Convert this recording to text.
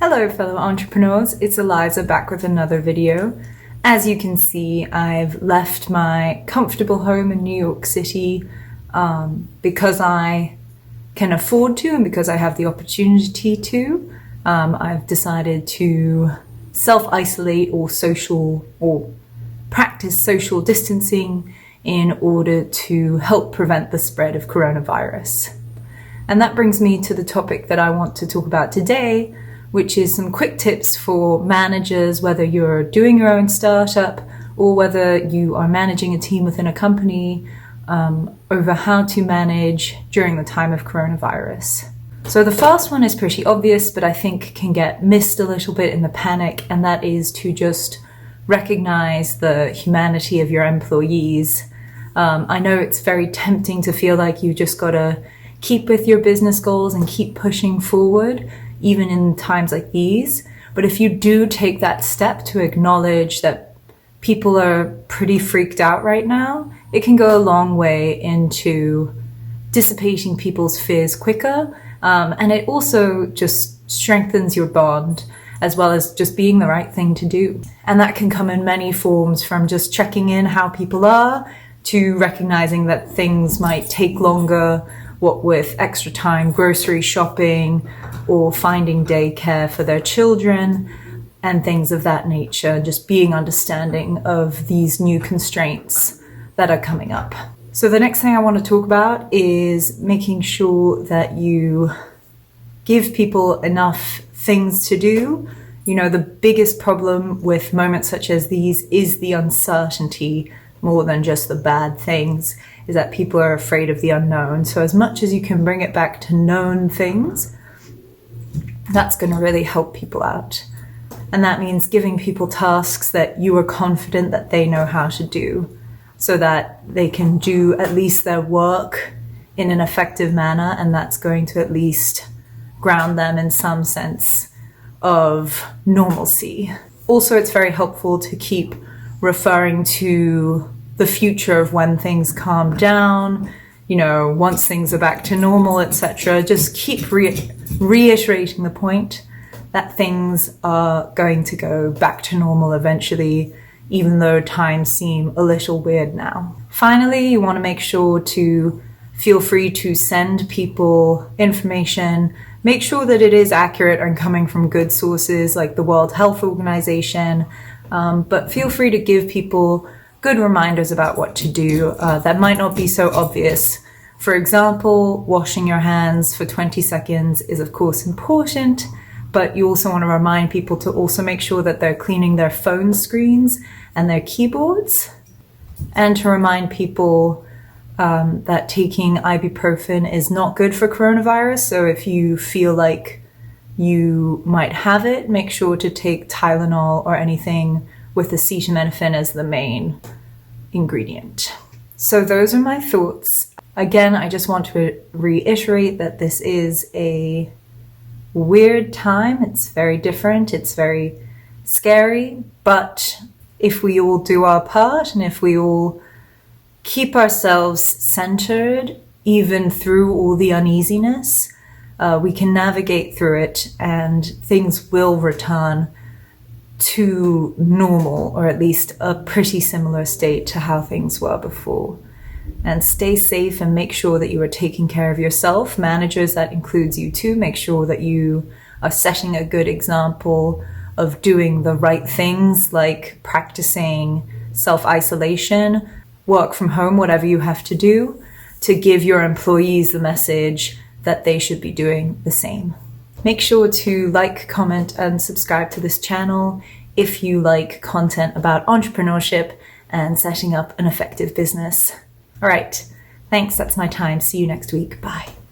Hello fellow entrepreneurs, it's Eliza back with another video. As you can see, I've left my comfortable home in New York City because I can afford to and because I have the opportunity to. I've decided to self-isolate or practice social distancing in order to help prevent the spread of coronavirus. And that brings me to the topic that I want to talk about today, which is some quick tips for managers, whether you're doing your own startup or whether you are managing a team within a company, over how to manage during the time of coronavirus. So the first one is pretty obvious, but I think can get missed a little bit in the panic, and that is to just recognize the humanity of your employees. I know it's very tempting to feel like you just gotta keep with your business goals and keep pushing forward, even in times like these. But if you do take that step to acknowledge that people are pretty freaked out right now, it can go a long way into dissipating people's fears quicker. And it also just strengthens your bond, as well as just being the right thing to do. And that can come in many forms, from just checking in how people are, to recognizing that things might take longer, what with extra time grocery shopping or finding daycare for their children and things of that nature, just being understanding of these new constraints that are coming up. So the next thing I want to talk about is making sure that you give people enough things to do. You know, the biggest problem with moments such as these is the uncertainty more than just the bad things, is that people are afraid of the unknown. So as much as you can bring it back to known things, that's going to really help people out. And that means giving people tasks that you are confident that they know how to do, so that they can do at least their work in an effective manner, and that's going to at least ground them in some sense of normalcy. Also, it's very helpful to keep referring to the future of when things calm down, you know, once things are back to normal, etc. Just keep reiterating the point that things are going to go back to normal eventually, even though times seem a little weird now. Finally, you want to make sure to feel free to send people information. Make sure that it is accurate and coming from good sources like the World Health Organization, but feel free to give people good reminders about what to do that might not be so obvious. For example, washing your hands for 20 seconds is of course important, but you also want to remind people to also make sure that they're cleaning their phone screens and their keyboards, and to remind people that taking ibuprofen is not good for coronavirus. So if you feel like you might have it, make sure to take Tylenol or anything with acetaminophen as the main ingredient. So those are my thoughts. Again, I just want to reiterate that this is a weird time. It's very different. It's very scary. But if we all do our part, and if we all keep ourselves centered, even through all the uneasiness, we can navigate through it and things will return to normal, or at least a pretty similar state to how things were before. And stay safe and make sure that you are taking care of yourself. Managers, that includes you too. Make sure that you are setting a good example of doing the right things, like practicing self-isolation, work from home, whatever you have to do, to give your employees the message that they should be doing the same. Make sure to like, comment, and subscribe to this channel if you like content about entrepreneurship and setting up an effective business. All right, thanks, that's my time. See you next week. Bye.